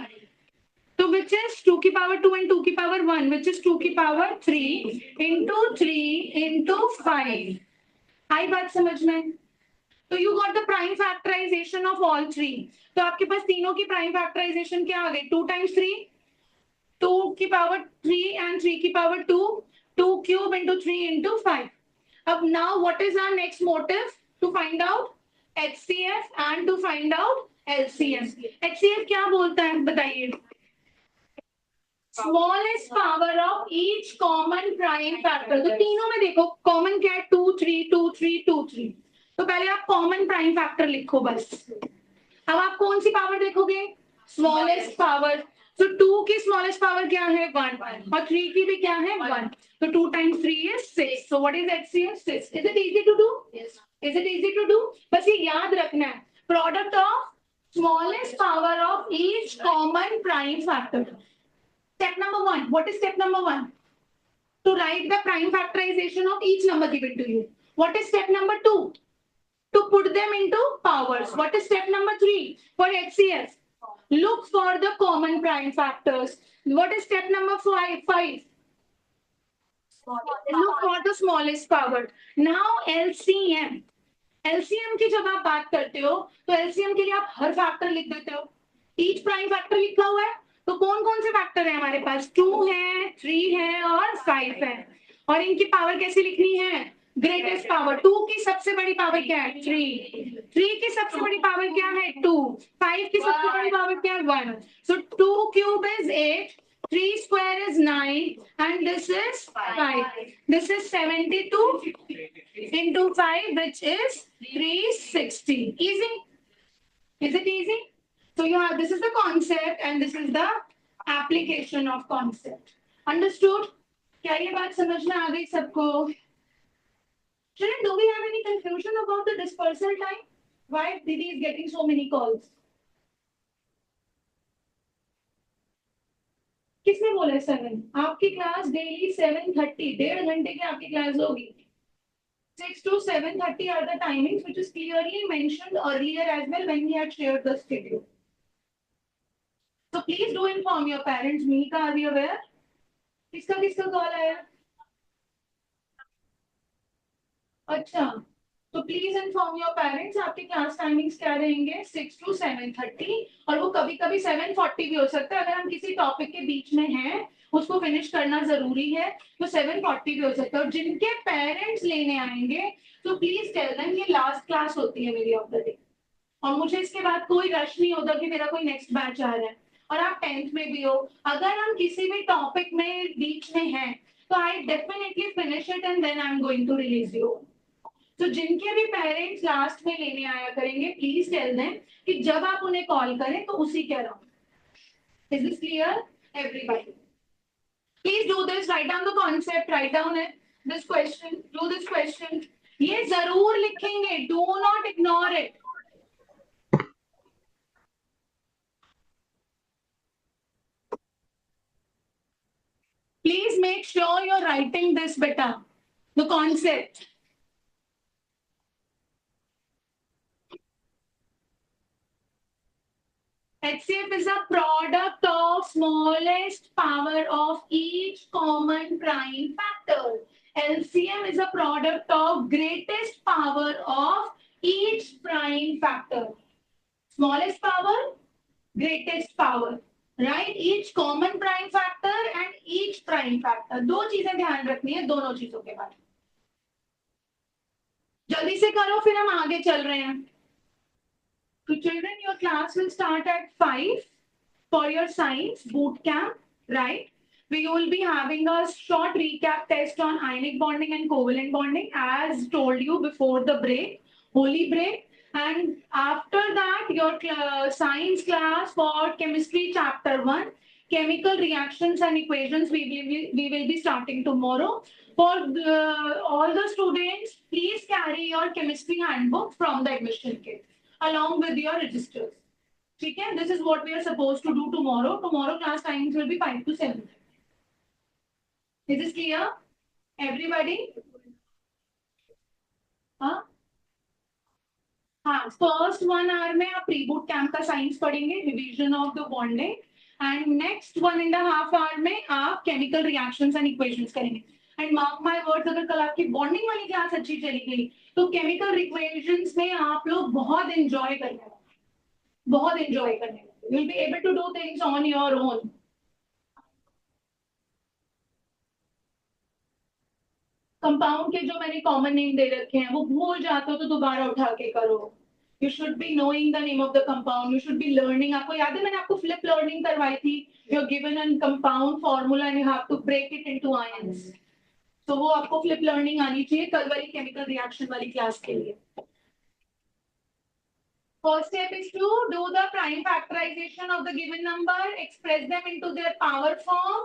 तो which is 2 की पावर 2 and 2 की पावर 1, which is 2 की पावर 3 into 3 into 5. आई बात समझ में? तो you got the prime factorization of all three. तो आपके पास तीनों की प्राइम फैक्टराइजेशन क्या आ गई? 2 times 3, 2 की पावर 3 and 3 की पावर 2, 2 cube into 3 into 5. अब now what is our next motive? To find out HCF and to find out LCM. HCF क्या बोलता है बताइए? Smallest power of each common prime factor. तो तीनों में देखो कॉमन क्या है? 2 3 2 3 2 3. तो पहले आप कॉमन प्राइम फैक्टर लिखो बस. अब आप कौन सी पावर देखोगे? Smallest power. तो 2 की स्मॉलेस्ट पावर क्या है? 1. और 3 की भी क्या है? 1. तो 2 times 3 is 6. So what is HCF? 6. Is it easy to do? Yes. Is it easy to do? बस ये याद रखना है. Product of smallest power of each common prime factor. Step number 1. What is step number 1? To write the prime factorization of each number given to you. What is step number 2? To put them into powers. What is step number 3 for HCF? Look for the common prime factors. What is step number 5? Look for the smallest power. Now LCM. LCM की जब आप बात करते हो तो LCM के लिए आप हर फैक्टर लिख देते हो. Each प्राइम फैक्टर लिखा हुआ है. तो कौन कौन से फैक्टर है हमारे पास? 2 है, 3 है और 5 है. और इनकी पावर कैसे लिखनी है? Greatest power. 2 की सबसे बड़ी पावर क्या है? 3. 3 की सबसे बड़ी पावर क्या है? 2. 5 की सबसे बड़ी पावर क्या है? 1. So 2 cube is 8, 3 square is 9, and this is 5. This is 72 into 5, which is 360. Easy? Is it easy? So you have, this is the concept and this is the application of concept. Understood? क्या ये बात समझ में आ गई सबको? Children, do we have any confusion about the dispersal time? Why Didi is getting so many calls? किसने बोला 7? आपकी क्लास डेली 7:30, 1.5 घंटे की आपकी क्लास होगी. 6 to 7:30 are the timings, which is clearly mentioned earlier as well when we had shared the schedule. So please do inform your parents. Meeta, are you aware? किसका call आया? अच्छा, तो please inform your parents आपकी class timings क्या रहेंगे 6 to 7:30 और वो कभी कभी 7:40 भी हो सकता है अगर हम किसी टॉपिक के बीच में हैं उसको फिनिश करना जरूरी है तो 7:40 भी हो सकता है और जिनके पेरेंट्स लेने आएंगे तो प्लीज टेल देम ये लास्ट क्लास होती है मेरी ऑफ द डे और मुझे इसके बाद कोई रश नहीं होता कि मेरा कोई नेक्स्ट बैच आ रहा है और आप 10th में भी हो अगर हम किसी भी टॉपिक में बीच में हैं तो I definitely finish it and then I am going to release you तो जिनके भी पेरेंट्स लास्ट में लेने आया करेंगे प्लीज टेल देम कि जब आप उन्हें कॉल करें तो उसी के around is this clear everybody please do this write down the concept write down it this question do this question ये जरूर लिखेंगे do not ignore it please make sure you're writing this beta the concept HCF is a product of smallest power of each common prime factor. LCM is a product of greatest power of each prime factor. Smallest power, greatest power. Right? Each common prime factor and each prime factor. दो चीजें ध्यान रखनी है दोनों चीजों के बारे में. जल्दी से करो फिर हम आगे चल रहे हैं. So children, your class will start at 5 for your science boot camp, right? We will be having a short recap test on ionic bonding and covalent bonding as told you before the break, holy break. And after that, your science class for chemistry chapter 1, chemical reactions and equations, we will be starting tomorrow. For all the students, please carry your chemistry handbook from the admission kit along with your registers. Okay, this is what we are supposed to do tomorrow. Tomorrow class timings will be 5 to 7. Is this clear? Everybody? हाँ हाँ first 1 hour में आप pre boot camp का science पढ़ेंगे revision of the bonding and next 1.5 hour में आप chemical reactions and equations करेंगे and mark my words अगर कल आपकी बॉन्डिंग वाली क्लास अच्छी चली गई तो केमिकल इक्वेशंस में आप लोग बहुत एंजॉय करने you will be able to do things on your own compound के जो मैंने कॉमन नेम दे रखे हैं वो भूल जाते हो तो दोबारा उठा के करो you should be knowing the name of the compound you should be learning आपको याद है मैंने आपको फ्लिप लर्निंग करवाई थी you are given an compound formula and you have to break it into ions तो वो आपको फ्लिप लर्निंग आनी चाहिए कल वाली केमिकल रिएक्शन वाली क्लास के लिए First step is to do the prime factorization of the given number, express them into their power form.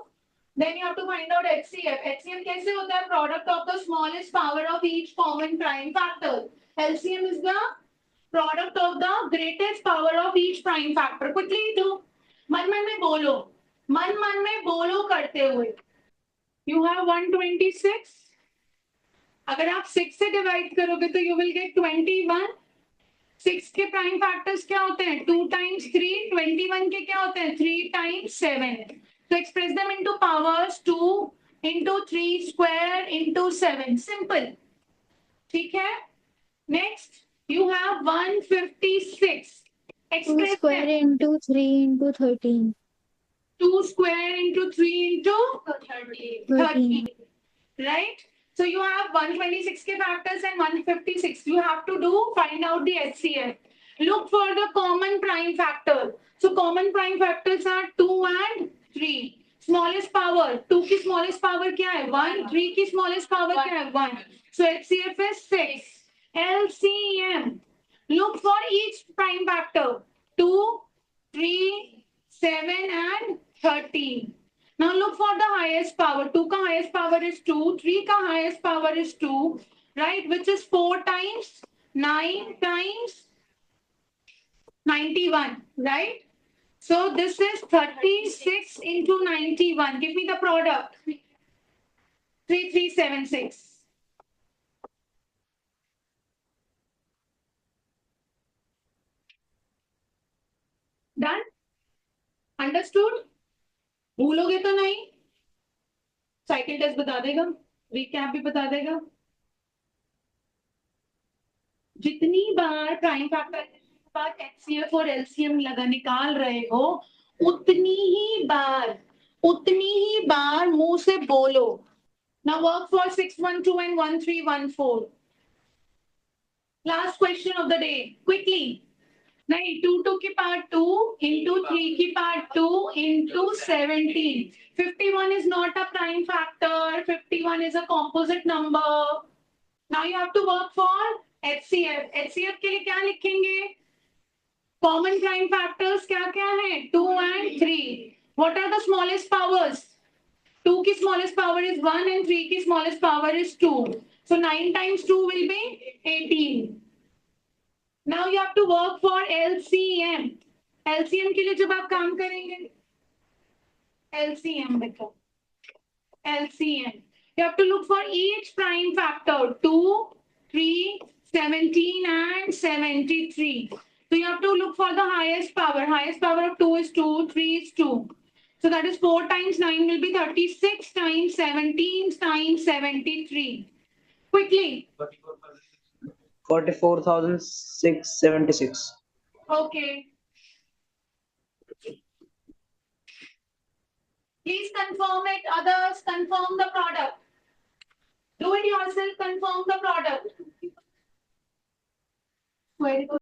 Then you have to find out HCF. HCF कैसे होता है? Product of the smallest power of each common prime factor. LCM is the product of the greatest power of each prime factor. Quickly do. मन में बोलो करते हुए. You have 126. अगर आप 6 से डिवाइड करोगे तो you will get 21. 6 के प्राइम फैक्टर्स क्या होते हैं 2 times 3 21 के क्या होते हैं 3 times 7 तो express them into powers 2 into 3 square into 7 simple ठीक है next you have 156 2 express square into 3 into 13. 2 square into 3 into 13 right so you have 126 के factors and 156 you have to do find out the HCF look for the common prime factor so common prime factors are 2 and 3 smallest power 2 की smallest power क्या है 1 3 की smallest power क्या है 1 so HCF is 6 LCM look for each prime factor 2 3 7 and 13 now look for the highest power 2 ka highest power is 2 3 ka highest power is 2 right which is 4 times 9 times 91 right so this is 36 into 91 give me the product 3376 done understood भूलोगे तो नहीं cycle test बता देगा recap भी बता देगा जितनी बार prime factor के बाद HCF और LCM लगा निकाल रहे हो उतनी ही बार मुंह से बोलो. Now work for 612 and 1314. Last question of the day. Quickly. नहीं 2 की पार्ट 2 into 3 की part 2 into 17. 51 is not a prime factor. 51 is a composite number. Now you have to work for HCF. HCF के लिए क्या लिखेंगे? Common prime factors क्या क्या है? 2 and 3. What are the smallest powers? 2 की smallest power is 1 and 3 की smallest power is 2. So 9 times 2 will be 18. Now you have to work for LCM. LCM के लिए जब आप काम करेंगे LCM देखो LCM. You have to look for each prime factor 2, 3, 17 and 73. So you have to look for the highest power. Highest power of 2 is 2, 3 is 2. So that is 4 times 9 will be 36 times 17 times 73. Quickly. 44,676. Okay. Please confirm it. Others confirm the product. Do it yourself. Confirm the product. Very good.